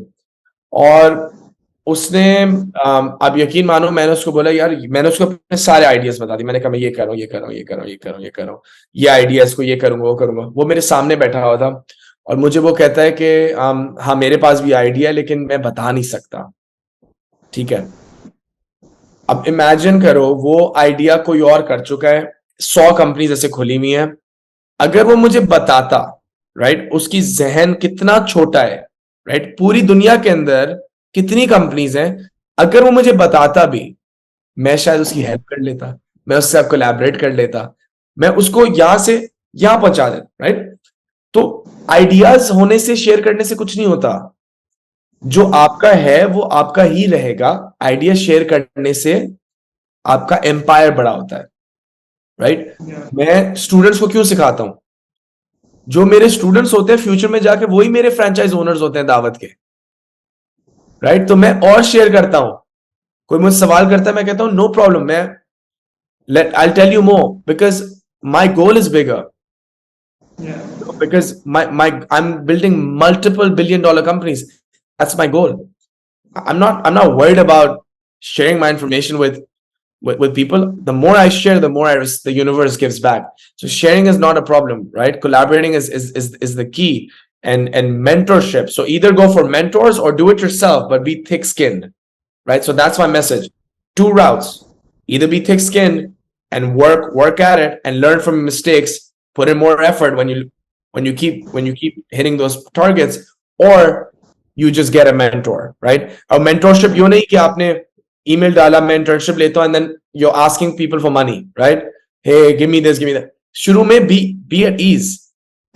और उसने आप यकीन मानो, मैंने उसको बोला यार, मैंने उसको अपने सारे आइडियाज बता दिए, मैंने कहा मैं ये कर रहा हूँ, ये कर रहा हूँ, ये कर रहा हूँ, ये कर रहा हूँ, ये कर रहा हूँ, ये आइडियाज को ये करूंगा, वो करूंगा। वो मेरे सामने बैठा हुआ था और मुझे वो कहता है कि हाँ मेरे पास भी आइडिया है लेकिन मैं बता नहीं सकता। ठीक है, अब इमेजिन करो वो आइडिया कोई और कर चुका है, 100 कंपनीज ऐसे खुली हुई हैं, अगर वो मुझे बताता, राइट, उसकी जहन कितना छोटा है, राइट, पूरी दुनिया के अंदर कितनी कंपनीज हैं, अगर वो मुझे बताता भी, मैं शायद उसकी हेल्प कर लेता, मैं उससे कोलैबोरेट कर लेता, मैं उसको यहां से यहां पहुंचा देता, राइट? तो आइडियाज होने से, शेयर करने से कुछ नहीं होता, जो आपका है वो आपका ही रहेगा, आइडिया शेयर करने से आपका एम्पायर बड़ा होता है, राइट? मैं स्टूडेंट्स को क्यों सिखाता हूं? जो मेरे स्टूडेंट्स होते हैं फ्यूचर में जाके वही मेरे फ्रेंचाइज ओनर्स होते हैं दावत के, राइट? तो मैं और शेयर करता हूं, कोई मुझसे सवाल करता है, मैं कहता हूं नो प्रॉब्लम, मैं I'll tell you more because my goal is bigger. Yeah. Because my I'm building multiple billion-dollar companies. That's my goal. I'm not worried about sharing my information with people. The more I share, the more the universe gives back. So sharing is not a problem, right? Collaborating is the key, and mentorship. So either go for mentors or do it yourself, but be thick-skinned, right? So that's my message. Two routes: either be thick-skinned and work at it and learn from mistakes, put in more effort when you keep hitting those targets, or you just get a mentor, right? A mentorship यूं नहीं कि आपने email डाला मैं internship लेता हूं and then you're asking people for money, right? Hey, give me this, give me that. शुरू में be at ease.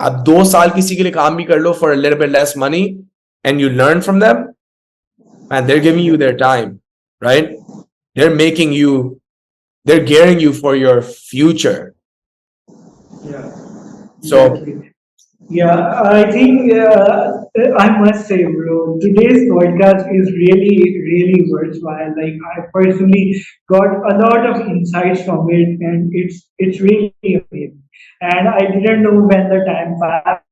आप 2 साल किसी के लिए काम भी कर लो for a little bit less money and you learn from them, and they're giving you their time, right? They're making you, they're gearing you for your future. Yeah. So Exactly. Yeah, I think I must say, bro, today's podcast is really, really worthwhile. Like I personally got a lot of insights from it, and it's really amazing. And I didn't know when the time passed.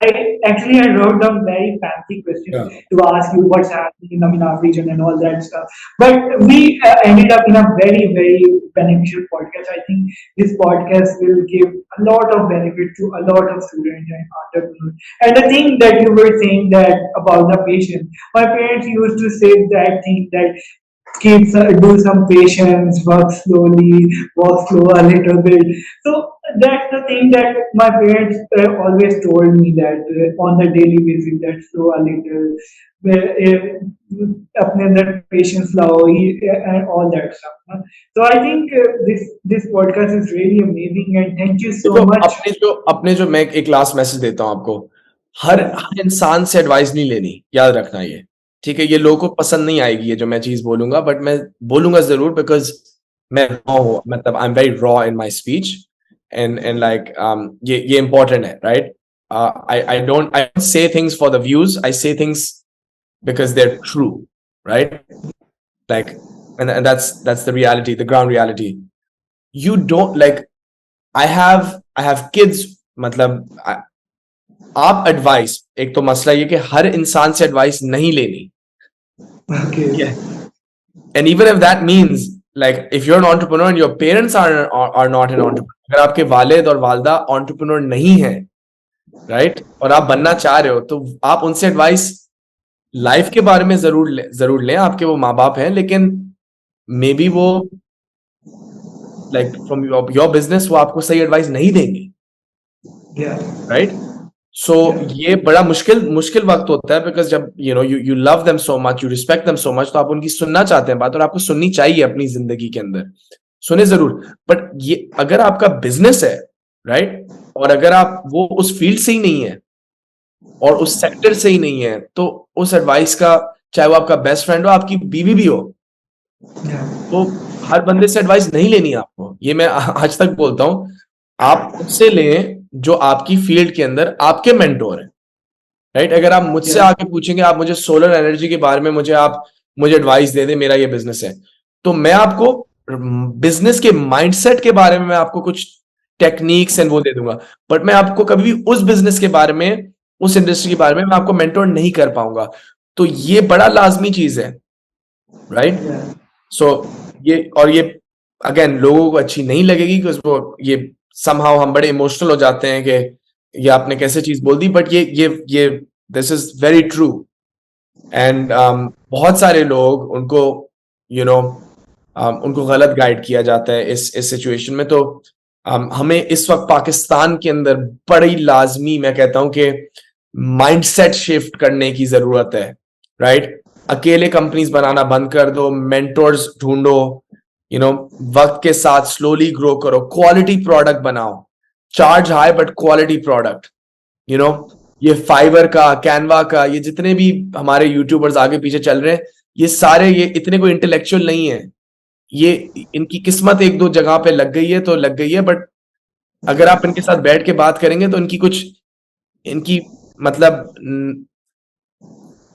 I wrote down very fancy questions yeah. to ask you what's happening in the MENAP region and all that stuff. But we ended up in a very, very beneficial podcast. I think this podcast will give a lot of benefit to a lot of students and entrepreneurs. And the thing that you were saying that about the patient, my parents used to say that thing that keep do some patience, work slowly, walk slow a little bit. So that's the thing that my parents always told me that on the daily basis, that slow a little, अपने अंदर patience लाओ and all that stuff. So I think this podcast is really amazing and thank you so देखो, much. अपने जो मैं एक last message देता हूं आपको, हर इंसान से एडवाइस नहीं लेनी, याद रखना ये, ठीक है? ये लोगों को पसंद नहीं आएगी ये जो मैं चीज बोलूंगा, बट मैं बोलूंगा जरूर, बिकॉज मैं रॉ हूं, मतलब I am very raw in my speech, and like ये इंपॉर्टेंट है, right? I don't say things for the views, I say things because they're true, right? Like, and that's the reality, the ground reality. You don't like, I have kids, मतलब आप advice, एक तो मसला ये कि हर इंसान से एडवाइस नहीं लेनी, Okay. yeah. And even if that means, like, if you're an entrepreneur and your parents are not an entrepreneur, अगर आपके वालिद और वालदा entrepreneur नहीं है, right, और आप बनना चाह रहे हो, तो आप उनसे एडवाइस लाइफ के बारे में जरूर लें, आपके वो माँ बाप हैं, लेकिन मे बी वो लाइक फ्रॉम योर बिजनेस वो आपको सही एडवाइस नहीं देंगे, Yeah. राइट? सो ये बड़ा मुश्किल मुश्किल वक्त होता है, बिकॉज जब you love them so much, you respect them so much, तो आप उनकी सुनना चाहते हैं बात, और आपको सुननी चाहिए अपनी जिंदगी के अंदर, सुने जरूर। बट ये अगर आपका बिजनेस है, राइट, और अगर आप वो उस फील्ड से ही नहीं है और उस सेक्टर से ही नहीं है, तो उस एडवाइस का, चाहे वो आपका बेस्ट फ्रेंड हो, आपकी बीवी भी हो, तो हर बंदे से एडवाइस नहीं लेनी है आपको। ये मैं आज तक बोलता हूं, आप उससे लें जो आपकी फील्ड के अंदर आपके मेंटोर हैं, राइट। अगर आप मुझसे आके पूछेंगे, आप मुझे सोलर एनर्जी के बारे में मुझे एडवाइस दे दे, मेरा ये बिजनेस है, तो मैं आपको बिजनेस के माइंडसेट के बारे में मैं आपको कुछ टेक्निक्स एंड वो दे दूंगा, बट मैं आपको कभी भी उस बिजनेस के बारे में, उस इंडस्ट्री के बारे में मैं आपको मेंटोर नहीं कर पाऊंगा। तो ये बड़ा लाजमी चीज है, राइट। सो ये अगेन लोगों को अच्छी नहीं लगेगी, बिकॉज वो ये समहाउ हम बड़े इमोशनल हो जाते हैं कि ये आपने कैसे चीज बोल दी, बट ये this is very true. And बहुत सारे लोग उनको यू नो उनको गलत गाइड किया जाता है इस सिचुएशन में। तो हमें इस वक्त पाकिस्तान के अंदर बड़ी लाजमी, मैं कहता हूं कि माइंडसेट शिफ्ट करने की जरूरत है, राइट। अकेले कंपनीज बनाना बंद कर दो, मेंटोर्स ढूंढो, वक्त के साथ स्लोली ग्रो करो, क्वालिटी प्रोडक्ट बनाओ, charge high but quality product. You know ये फाइवर का, कैनवा का, ये जितने भी हमारे यूट्यूबर्स आगे पीछे चल रहे हैं, ये सारे ये इतने कोई इंटेलेक्चुअल नहीं है, ये इनकी किस्मत एक दो जगह पे लग गई है तो लग गई है, बट अगर आप इनके साथ बैठ के बात करेंगे तो इनकी मतलब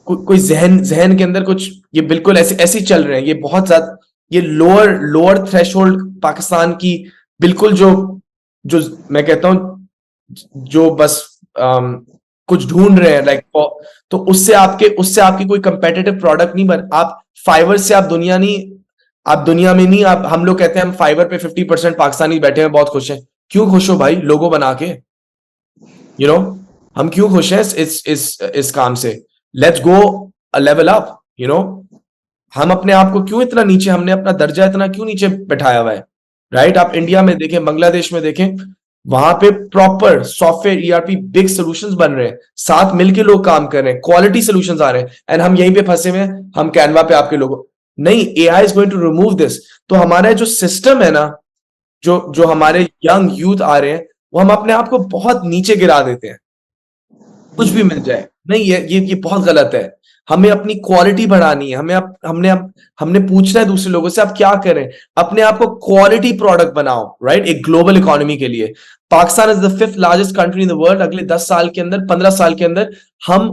कोई जहन जहन के अंदर कुछ, ये बिल्कुल ऐसे ऐसे ही चल रहे हैं, ये बहुत ज्यादा, ये लोअर लोअर थ्रेशोल्ड पाकिस्तान की, बिल्कुल जो जो मैं कहता हूं जो बस कुछ ढूंढ रहे हैं, लाइक, तो उससे आपकी कोई कंपेटिटिव प्रोडक्ट नहीं बन। आप फाइवर से आप दुनिया नहीं, आप दुनिया में नहीं, आप, हम लोग कहते हैं हम फाइवर पे 50% पाकिस्तानी बैठे हैं, बहुत खुश हैं। क्यों खुश हो भाई, लोगो बना के, यू नो हम क्यों खुश हैं इस काम से? Let's go a level up, हम अपने आप को क्यों इतना नीचे, हमने अपना दर्जा इतना क्यों नीचे बैठाया हुआ है, राइट। आप इंडिया में देखें, बांग्लादेश में देखें, वहां पे proper software ERP big solutions बन रहे हैं, साथ मिलके लोग काम कर रहे हैं, क्वालिटी सॉल्यूशंस आ रहे हैं, एंड हम यहीं पे फंसे हुए हैं, हम कैनवा पे आपके लोगों, नहीं, AI is going to remove this. तो हमारा जो सिस्टम है ना, जो जो हमारे यंग यूथ आ रहे हैं, वो हम अपने आप को बहुत नीचे गिरा देते हैं, कुछ भी मिल जाए, नहीं, ये बहुत गलत है। हमें अपनी क्वालिटी बढ़ानी है, हमने पूछना है दूसरे लोगों से, आप क्या करें, अपने आप को क्वालिटी प्रोडक्ट बनाओ, राइट। एक ग्लोबल इकोनॉमी के लिए Pakistan is the 5th largest country in the world. अगले 10 साल के अंदर, 15 साल के अंदर, हम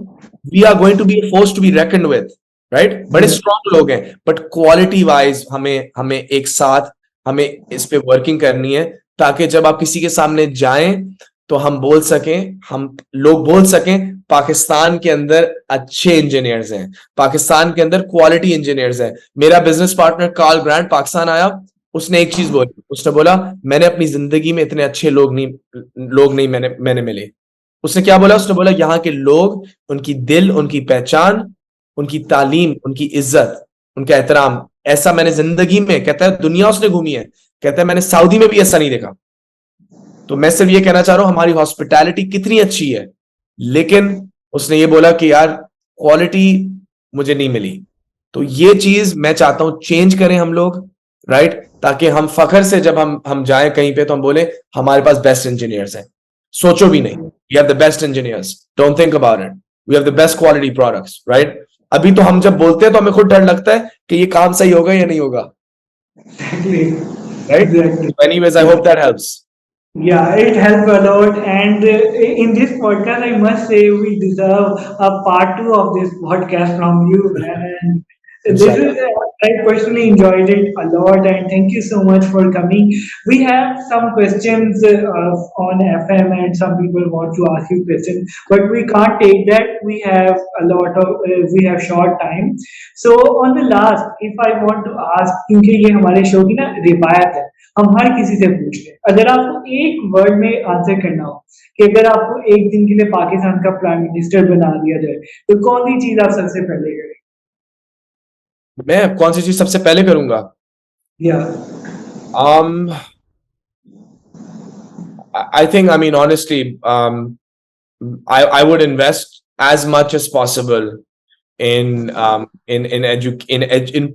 we are going to be force to be reckoned with, right. बड़े स्ट्रॉन्ग लोग हैं, बट क्वालिटी वाइज हमें हमें एक साथ हमें इस पे वर्किंग करनी है, ताकि जब आप किसी के सामने जाएं तो हम बोल सकें, हम लोग बोल सकें, पाकिस्तान के अंदर अच्छे इंजीनियर्स हैं, पाकिस्तान के अंदर क्वालिटी इंजीनियर्स हैं। मेरा business partner Carl Grant Pakistan आया, उसने एक चीज बोली, उसने बोला मैंने अपनी जिंदगी में इतने अच्छे लोग नहीं मैंने मिले। उसने क्या बोला? उसने बोला यहाँ के लोग, उनकी दिल, उनकी पहचान, उनकी तालीम, उनकी इज्जत, उनका एहतराम, ऐसा मैंने जिंदगी में, कहता है दुनिया उसने घूमी है, कहता है मैंने सऊदी में भी ऐसा नहीं देखा। तो मैं सिर्फ ये कहना चाह रहा हूं हमारी हॉस्पिटैलिटी कितनी अच्छी है, लेकिन उसने ये बोला कि यार क्वालिटी मुझे नहीं मिली। तो ये चीज मैं चाहता हूं चेंज करें हम लोग, राइट, ताकि हम फखर से जब हम जाएं कहीं पे तो हम बोले हमारे पास बेस्ट इंजीनियर्स हैं। सोचो भी नहीं, we have the best engineers, don't think about it, we have the best quality products, right. अभी तो हम जब बोलते हैं तो हमें खुद डर लगता है कि ये काम सही होगा या नहीं होगा, Exactly. Right. Exactly. Anyways, I hope that helps. Yeah, it helped a lot. And in this podcast, I must say we deserve a part two of this podcast from you, man. And this is, इंशाल्लाह। I personally enjoyed it a lot. And thank you so much for coming. We have some questions on FM, and some people want to ask you questions, but we can't take that. We have a lot of, we have short time. So on the last, if I want to ask, क्योंकि ये हमारे show की ना रिवायत है, हम हर किसी से पूछ रहे हैं, अगर आपको एक वर्ड में आंसर करना हो कि अगर आपको एक दिन के लिए पाकिस्तान का प्राइम मिनिस्टर बना दिया जाए, तो कौन सी चीज आप सबसे पहले करें? मैं कौन सी चीज सबसे पहले करूंगा? या um I think, I mean, honestly, I would invest as much as possible in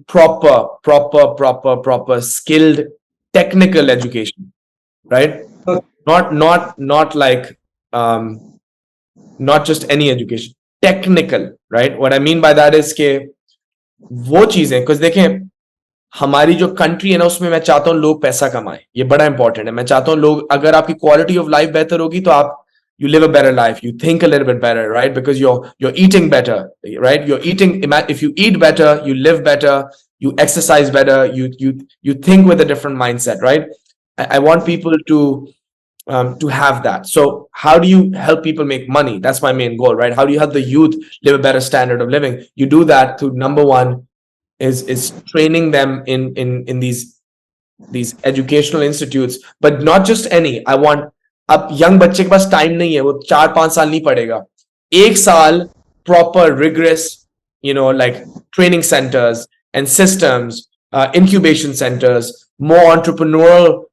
proper skilled technical education, right? Not like um not just any education, technical, right? What I mean by that is कि वो चीजें, because देखें हमारी जो country है ना उसमें मैं चाहता हूँ लोग पैसा कमाएं, ये बड़ा इंपॉर्टेंट है। मैं चाहता हूँ लोग, अगर आपकी क्वालिटी ऑफ लाइफ बेहतर होगी तो आप you live a better life, you think a little bit better, right? Because you're eating better, right? You're eating, if you eat better, you live better, you exercise better, you think with a different mindset, right? I want people to have that. So how do you help people make money? That's my main goal, right? How do you help the youth live a better standard of living? You do that through, number one, is training them in these educational institutes, but not just any. I want, अब young बच्चे के पास time नहीं है, वो 4-5 साल नहीं पढ़ेगा, 1 साल proper rigorous, like training centers and systems, incubation centers, more entrepreneurial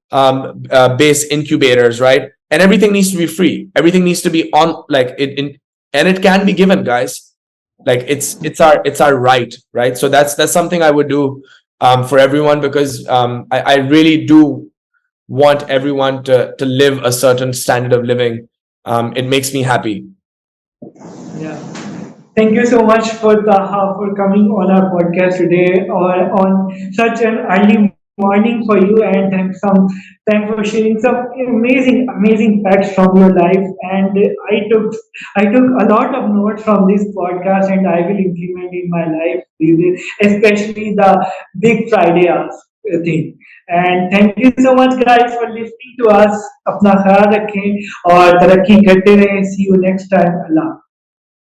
based incubators, right? And everything needs to be free, everything needs to be on, like and it can be given, guys. Like it's our right? So that's something I would do for everyone, because I really do want everyone to live a certain standard of living. It makes me happy. Yeah. Thank you so much for Taha for coming on our podcast today or on such an early morning for you, and thanks for sharing some amazing facts from your life. And I took a lot of notes from this podcast, and I will implement in my life these days, especially the Big Friday thing. And thank you so much guys for listening to us. अपना ख्याल रखें और तरक्की करते रहें. See you next time. Allah.